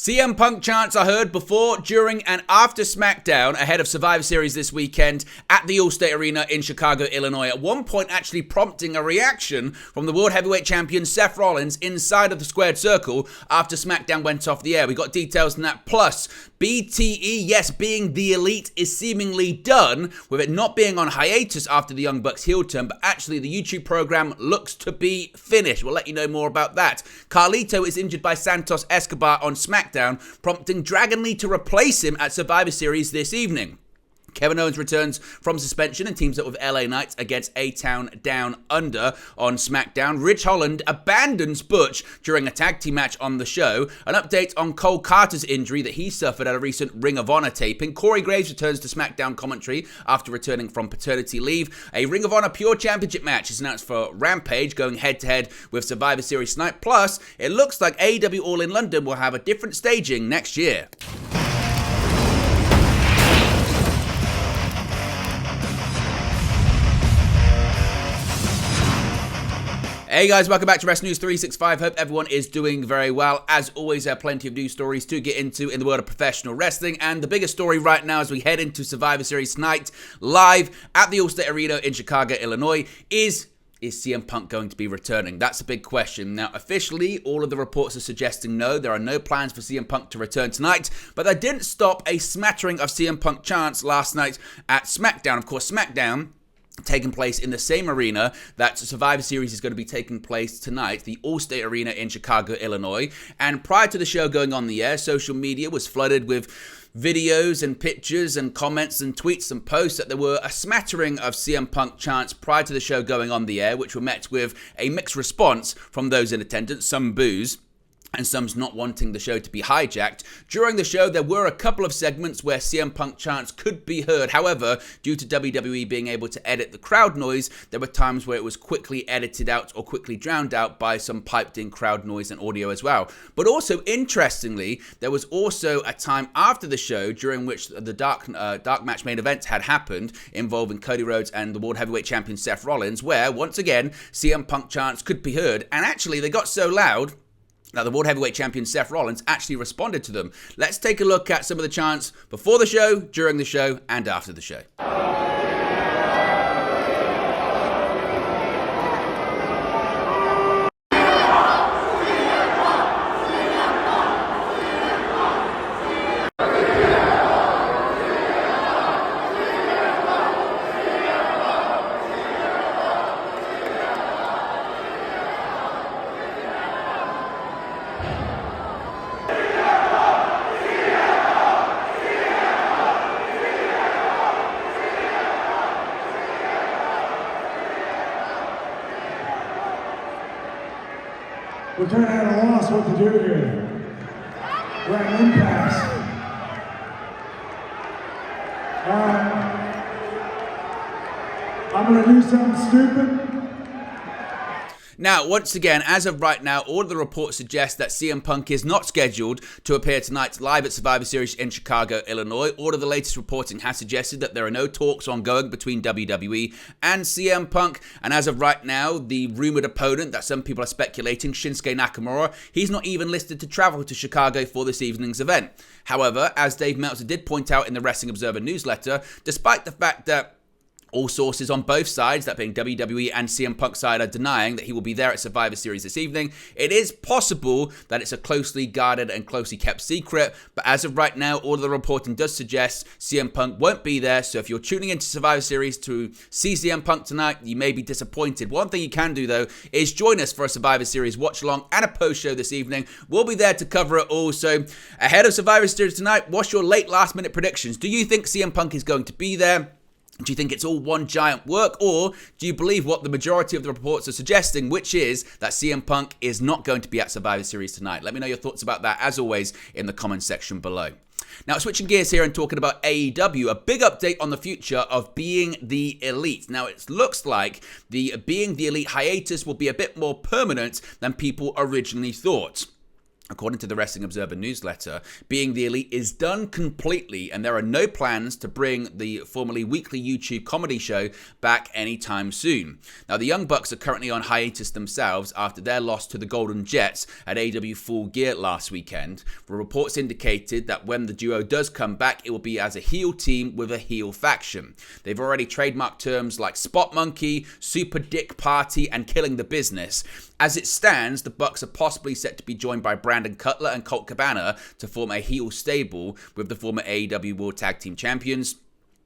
CM Punk chants are heard before, during, and after SmackDown ahead of Survivor Series this weekend at the Allstate Arena in Chicago, Illinois. At one point actually prompting a reaction from the World Heavyweight Champion Seth Rollins inside of the squared circle after SmackDown went off the air. We got details on that. Plus, BTE, yes, being the Elite is seemingly done, with it not being on hiatus after the Young Bucks heel turn, but actually the YouTube program looks to be finished. We'll let you know more about that. Carlito is injured by Santos Escobar on SmackDown, prompting Dragon Lee to replace him at Survivor Series this evening. Kevin Owens returns from suspension and teams up with LA Knight against A-Town Down Under on SmackDown. Ridge Holland abandons Butch during a tag team match on the show. An update on Cole Carter's injury that he suffered at a recent Ring of Honor taping. Corey Graves returns to SmackDown commentary after returning from paternity leave. A Ring of Honor Pure Championship match is announced for Rampage, going head-to-head with Survivor Series tonight. Plus, it looks like AEW All In London will have a different staging next year. Hey guys, welcome back to Wrestling News 365. Hope everyone is doing very well. As always, there are plenty of news stories to get into in the world of professional wrestling. And the biggest story right now as we head into Survivor Series tonight, live at the Allstate Arena in Chicago, Illinois, is CM Punk going to be returning? That's a big question. Now, officially, all of the reports are suggesting no, there are no plans for CM Punk to return tonight, but that didn't stop a smattering of CM Punk chants last night at SmackDown. Of course, SmackDown taking place in the same arena that Survivor Series is going to be taking place tonight, the Allstate Arena in Chicago, Illinois. And prior to the show going on the air, social media was flooded with videos and pictures and comments and tweets and posts that there were a smattering of CM Punk chants prior to the show going on the air, which were met with a mixed response from those in attendance, some boos and some's not wanting the show to be hijacked. During the show, there were a couple of segments where CM Punk chants could be heard. However, due to WWE being able to edit the crowd noise, there were times where it was quickly edited out or quickly drowned out by some piped-in crowd noise and audio as well. But also, interestingly, there was also a time after the show during which the dark match main event had happened, involving Cody Rhodes and the World Heavyweight Champion Seth Rollins, where, once again, CM Punk chants could be heard. And actually, they got so loud now, the World Heavyweight Champion Seth Rollins actually responded to them. Let's take a look at some of the chants before the show, during the show, and after the show. We're kind of at a loss what to do here. We're at an impasse. I'm going to do something stupid. Now, once again, as of right now, all of the reports suggest that CM Punk is not scheduled to appear tonight live at Survivor Series in Chicago, Illinois. All of the latest reporting has suggested that there are no talks ongoing between WWE and CM Punk. And as of right now, the rumored opponent that some people are speculating, Shinsuke Nakamura, he's not even listed to travel to Chicago for this evening's event. However, as Dave Meltzer did point out in the Wrestling Observer newsletter, despite the fact that all sources on both sides, that being WWE and CM Punk's side, are denying that he will be there at Survivor Series this evening, it is possible that it's a closely guarded and closely kept secret. But as of right now, all of the reporting does suggest CM Punk won't be there. So if you're tuning into Survivor Series to see CM Punk tonight, you may be disappointed. One thing you can do, though, is join us for a Survivor Series watch-along and a post-show this evening. We'll be there to cover it all. So ahead of Survivor Series tonight, what's your late last-minute predictions? Do you think CM Punk is going to be there? Do you think it's all one giant work, or do you believe what the majority of the reports are suggesting, which is that CM Punk is not going to be at Survivor Series tonight? Let me know your thoughts about that, as always, in the comments section below. Now, switching gears here and talking about AEW, a big update on the future of Being the Elite. Now, it looks like the Being the Elite hiatus will be a bit more permanent than people originally thought. According to the Wrestling Observer newsletter, Being the Elite is done completely, and there are no plans to bring the formerly weekly YouTube comedy show back anytime soon. Now, the Young Bucks are currently on hiatus themselves after their loss to the Golden Jets at AEW Full Gear last weekend. The reports indicated that when the duo does come back, it will be as a heel team with a heel faction. They've already trademarked terms like Spot Monkey, Super Dick Party, and Killing the Business. As it stands, the Bucks are possibly set to be joined by Brandon Cutler and Colt Cabana to form a heel stable with the former AEW World Tag Team Champions,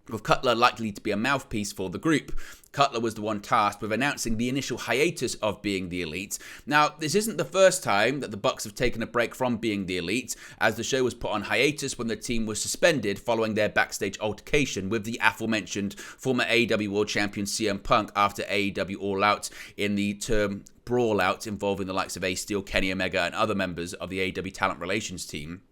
with Cutler likely to be a mouthpiece for the group. Cutler was the one tasked with announcing the initial hiatus of Being the Elite. Now, this isn't the first time that the Bucks have taken a break from Being the Elite, as the show was put on hiatus when the team was suspended following their backstage altercation with the aforementioned former AEW World Champion CM Punk after AEW All Out in the term brawl out involving the likes of Ace Steel, Kenny Omega, and other members of the AEW Talent Relations team.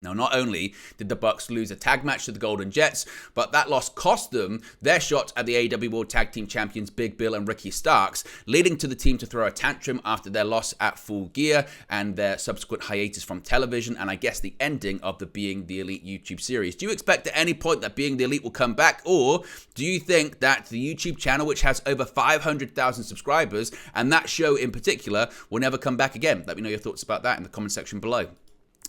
Now, not only did the Bucks lose a tag match to the Golden Jets, but that loss cost them their shot at the AEW World Tag Team Champions Big Bill and Ricky Starks, leading to the team to throw a tantrum after their loss at Full Gear and their subsequent hiatus from television, and I guess the ending of the Being the Elite YouTube series. Do you expect at any point that Being the Elite will come back, or do you think that the YouTube channel, which has over 500,000 subscribers, and that show in particular, will never come back again? Let me know your thoughts about that in the comment section below.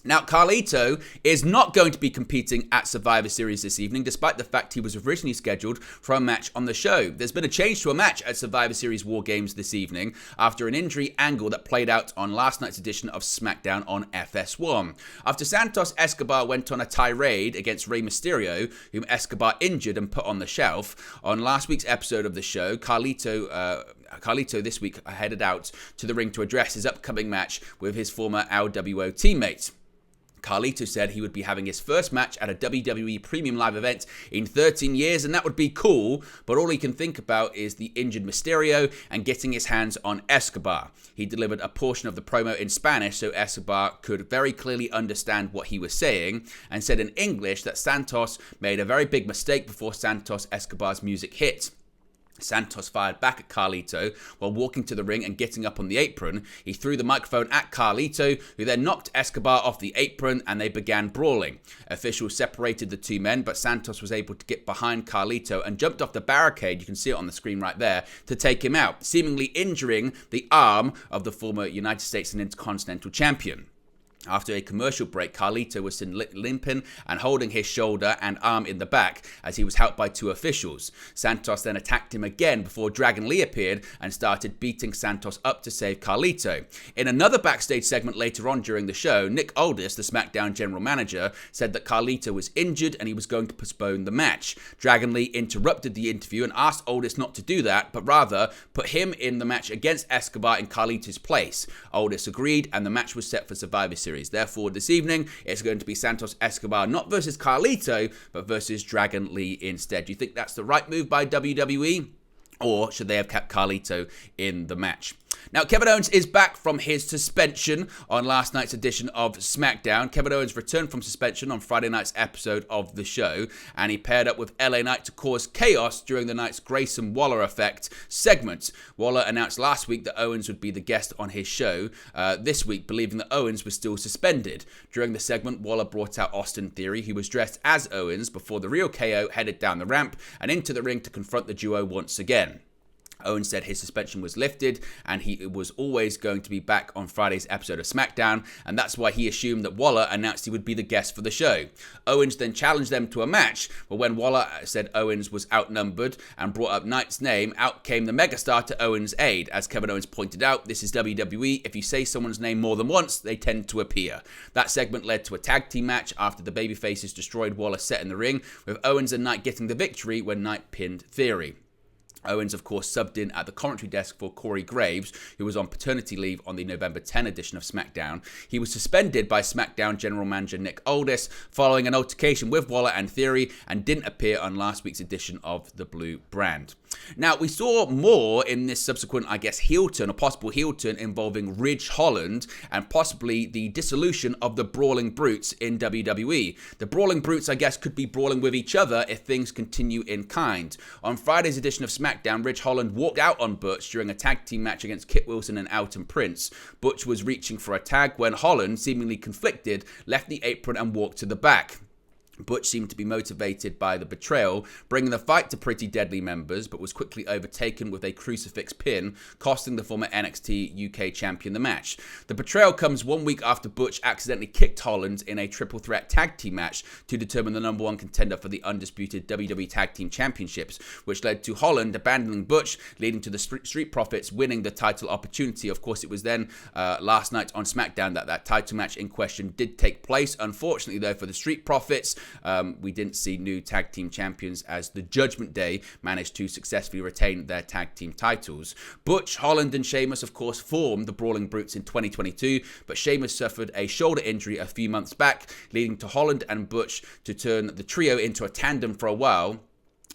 Now, Carlito is not going to be competing at Survivor Series this evening, despite the fact he was originally scheduled for a match on the show. There's been a change to a match at Survivor Series War Games this evening after an injury angle that played out on last night's edition of SmackDown on FS1. After Santos Escobar went on a tirade against Rey Mysterio, whom Escobar injured and put on the shelf, on last week's episode of the show, Carlito this week headed out to the ring to address his upcoming match with his former LWO teammate. Carlito said he would be having his first match at a WWE Premium Live event in 13 years, and that would be cool, but all he can think about is the injured Mysterio and getting his hands on Escobar. He delivered a portion of the promo in Spanish so Escobar could very clearly understand what he was saying, and said in English that Santos made a very big mistake before Santos Escobar's music hit. Santos fired back at Carlito while walking to the ring and getting up on the apron. He threw the microphone at Carlito, who then knocked Escobar off the apron, and they began brawling. Officials separated the two men, but Santos was able to get behind Carlito and jumped off the barricade, you can see it on the screen right there, to take him out, seemingly injuring the arm of the former United States and Intercontinental Champion. After a commercial break, Carlito was seen limping and holding his shoulder and arm in the back as he was helped by two officials. Santos then attacked him again before Dragon Lee appeared and started beating Santos up to save Carlito. In another backstage segment later on during the show, Nick Aldis, the SmackDown general manager, said that Carlito was injured and he was going to postpone the match. Dragon Lee interrupted the interview and asked Aldis not to do that, but rather put him in the match against Escobar in Carlito's place. Aldis agreed, and the match was set for Survivor Series. Therefore, this evening, it's going to be Santos Escobar, not versus Carlito, but versus Dragon Lee instead. Do you think that's the right move by WWE? Or should they have kept Carlito in the match? Now, Kevin Owens is back from his suspension on last night's edition of SmackDown. Kevin Owens returned from suspension on Friday night's episode of the show, and he paired up with LA Knight to cause chaos during the night's Grayson Waller Effect segment. Waller announced last week that Owens would be the guest on his show this week, believing that Owens was still suspended. During the segment, Waller brought out Austin Theory, who was dressed as Owens, before the real KO headed down the ramp and into the ring to confront the duo once again. Owens said his suspension was lifted and he was always going to be back on Friday's episode of SmackDown, and that's why he assumed that Waller announced he would be the guest for the show. Owens then challenged them to a match, but when Waller said Owens was outnumbered and brought up Knight's name, out came the megastar to Owens' aid. As Kevin Owens pointed out, this is WWE. If you say someone's name more than once, they tend to appear. That segment led to a tag team match after the babyfaces destroyed Waller set in the ring, with Owens and Knight getting the victory when Knight pinned Theory. Owens, of course, subbed in at the commentary desk for Corey Graves, who was on paternity leave on the November 10 edition of SmackDown. He was suspended by SmackDown general manager Nick Aldis following an altercation with Waller and Theory, and didn't appear on last week's edition of the Blue Brand. Now, we saw more in this subsequent, I guess, heel turn, a possible heel turn involving Ridge Holland and possibly the dissolution of the Brawling Brutes in WWE. The Brawling Brutes, I guess, could be brawling with each other if things continue in kind. On Friday's edition of SmackDown, Ridge Holland walked out on Butch during a tag team match against Kit Wilson and Alton Prince. Butch was reaching for a tag when Holland, seemingly conflicted, left the apron and walked to the back. Butch seemed to be motivated by the betrayal, bringing the fight to Pretty Deadly members, but was quickly overtaken with a crucifix pin, costing the former NXT UK champion the match. The betrayal comes 1 week after Butch accidentally kicked Holland in a triple threat tag team match to determine the number one contender for the undisputed WWE Tag Team Championships, which led to Holland abandoning Butch, leading to the Street Profits winning the title opportunity. Of course, it was then last night on SmackDown that title match in question did take place. Unfortunately, though, for the Street Profits, we didn't see new tag team champions as the Judgment Day managed to successfully retain their tag team titles. Butch, Holland and Sheamus, of course, formed the Brawling Brutes in 2022, but Sheamus suffered a shoulder injury a few months back, leading to Holland and Butch to turn the trio into a tandem for a while,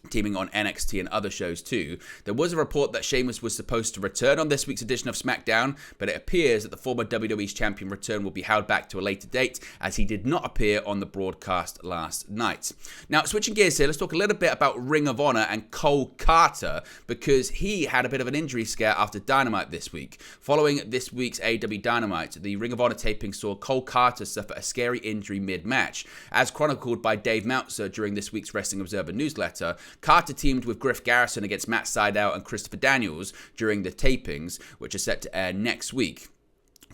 teaming on NXT and other shows too. There was a report that Sheamus was supposed to return on this week's edition of SmackDown, but it appears that the former WWE's champion return will be held back to a later date, as he did not appear on the broadcast last night. Now, switching gears here, let's talk a little bit about Ring of Honor and Cole Carter, because he had a bit of an injury scare after Dynamite this week. Following this week's AEW Dynamite, the Ring of Honor taping saw Cole Carter suffer a scary injury mid-match. As chronicled by Dave Meltzer during this week's Wrestling Observer newsletter, Carter teamed with Griff Garrison against Matt Sydal and Christopher Daniels during the tapings, which are set to air next week.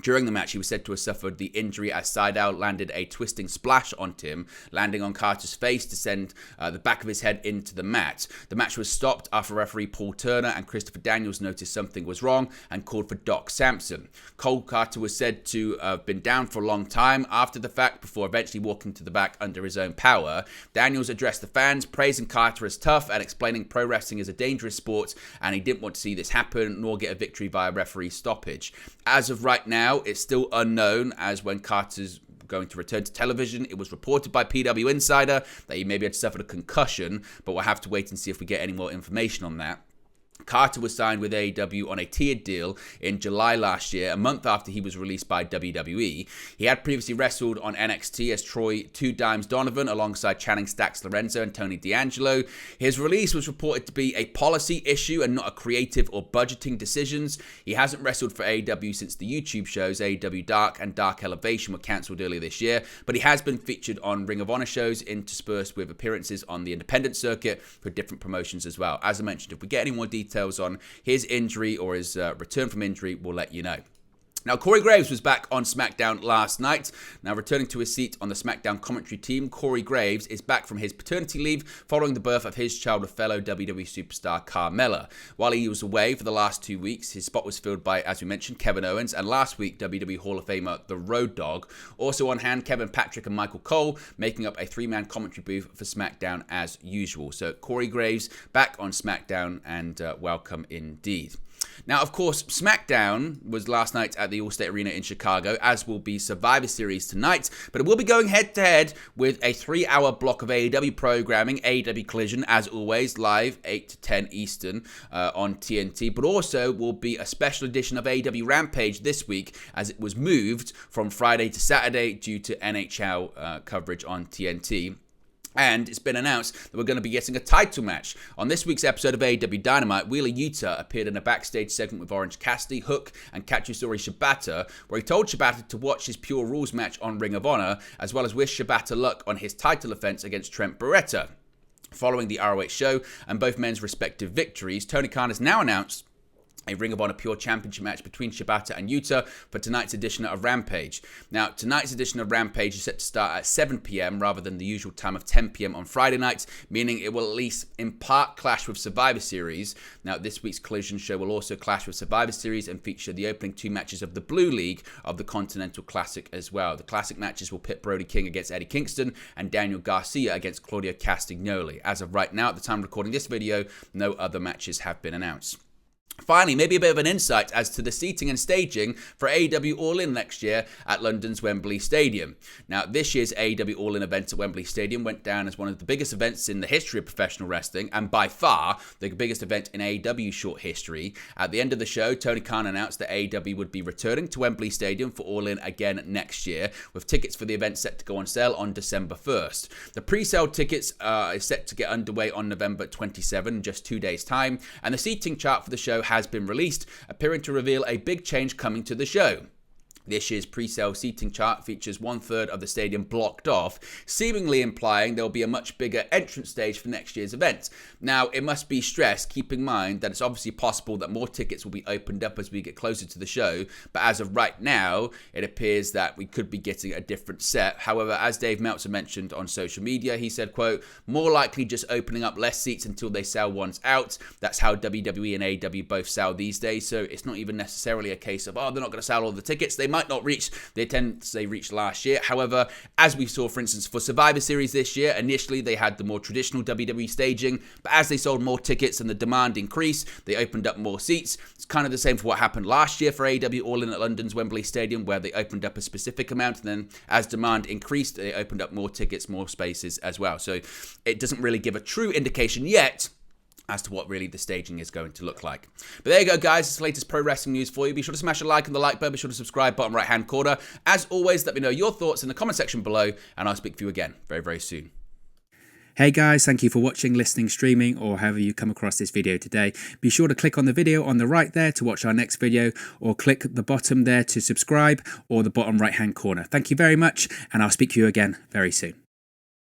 During the match, he was said to have suffered the injury as Sydal landed a twisting splash onto him, landing on Carter's face to send the back of his head into the mat. The match was stopped after referee Paul Turner and Christopher Daniels noticed something was wrong and called for Doc Sampson. Cole Carter was said to have been down for a long time after the fact before eventually walking to the back under his own power. Daniels addressed the fans, praising Carter as tough and explaining pro wrestling is a dangerous sport and he didn't want to see this happen nor get a victory via referee stoppage. As of right now, it's still unknown as when Carter's going to return to television. It was reported by PW Insider that he maybe had suffered a concussion, but we'll have to wait and see if we get any more information on that. Carter was signed with AEW on a tiered deal in July last year, a month after he was released by WWE. He had previously wrestled on NXT as Troy Two Dimes Donovan alongside Channing Stacks Lorenzo and Tony D'Angelo. His release was reported to be a policy issue and not a creative or budgeting decisions. He hasn't wrestled for AEW since the YouTube shows AEW Dark and Dark Elevation were cancelled earlier this year, but he has been featured on Ring of Honor shows interspersed with appearances on the independent circuit for different promotions as well. As I mentioned, if we get any more details on his injury or his return from injury, we'll let you know. Now, Corey Graves was back on SmackDown last night. Now, returning to his seat on the SmackDown commentary team, Corey Graves is back from his paternity leave following the birth of his child with fellow WWE superstar Carmella. While he was away for the last 2 weeks, his spot was filled by, as we mentioned, Kevin Owens, and last week, WWE Hall of Famer The Road Dogg. Also on hand, Kevin Patrick and Michael Cole, making up a three-man commentary booth for SmackDown as usual. So, Corey Graves back on SmackDown, and welcome indeed. Now, of course, SmackDown was last night at the Allstate Arena in Chicago, as will be Survivor Series tonight, but it will be going head-to-head with a 3-hour block of AEW programming, AEW Collision, as always, live 8 to 10 Eastern on TNT, but also will be a special edition of AEW Rampage this week, as it was moved from Friday to Saturday due to NHL coverage on TNT. And it's been announced that we're going to be getting a title match. On this week's episode of AEW Dynamite, Wheeler Yuta appeared in a backstage segment with Orange Cassidy, Hook, and Katsuyori Shibata, where he told Shibata to watch his Pure Rules match on Ring of Honor, as well as wish Shibata luck on his title defense against Trent Beretta. Following the ROH show and both men's respective victories, Tony Khan has now announced a Ring of Honor Pure Championship match between Shibata and Yuta for tonight's edition of Rampage. Now, tonight's edition of Rampage is set to start at 7 p.m. rather than the usual time of 10 p.m. on Friday nights, meaning it will at least in part clash with Survivor Series. Now, this week's Collision show will also clash with Survivor Series and feature the opening 2 matches of the Blue League of the Continental Classic as well. The Classic matches will pit Brody King against Eddie Kingston and Daniel Garcia against Claudio Castagnoli. As of right now, at the time of recording this video, no other matches have been announced. Finally, maybe a bit of an insight as to the seating and staging for AEW All In next year at London's Wembley Stadium. Now, this year's AEW All In event at Wembley Stadium went down as one of the biggest events in the history of professional wrestling, and by far the biggest event in AEW's short history. At the end of the show, Tony Khan announced that AEW would be returning to Wembley Stadium for All In again next year, with tickets for the event set to go on sale on December 1st. The pre-sale tickets is set to get underway on November 27, in just 2 days' time, and the seating chart for the show has been released, appearing to reveal a big change coming to the show. This year's pre-sale seating chart features 1/3 of the stadium blocked off, seemingly implying there will be a much bigger entrance stage for next year's event. Now, it must be stressed, keep in mind that it's obviously possible that more tickets will be opened up as we get closer to the show, but as of right now, it appears that we could be getting a different set. However, as Dave Meltzer mentioned on social media, he said, quote, "More likely just opening up less seats until they sell ones out. That's how WWE and AEW both sell these days, so it's not even necessarily a case of, oh, they're not going to sell all the tickets. They might not reach the attendance they reached last year." However, as we saw, for instance, for Survivor Series this year, initially they had the more traditional WWE staging, but as they sold more tickets and the demand increased, they opened up more seats. It's kind of the same for what happened last year for AEW All In at London's Wembley Stadium, where they opened up a specific amount, and then as demand increased, they opened up more tickets, more spaces as well. So it doesn't really give a true indication yet as to what really the staging is going to look like. But there you go, guys. It's the latest pro wrestling news for you. Be sure to smash a like on the like button. Be sure to subscribe, bottom right-hand corner. As always, let me know your thoughts in the comment section below, and I'll speak to you again very, very soon. Hey guys, thank you for watching, listening, streaming, or however you come across this video today. Be sure to click on the video on the right there to watch our next video, or click the bottom there to subscribe, or the bottom right-hand corner. Thank you very much, and I'll speak to you again very soon.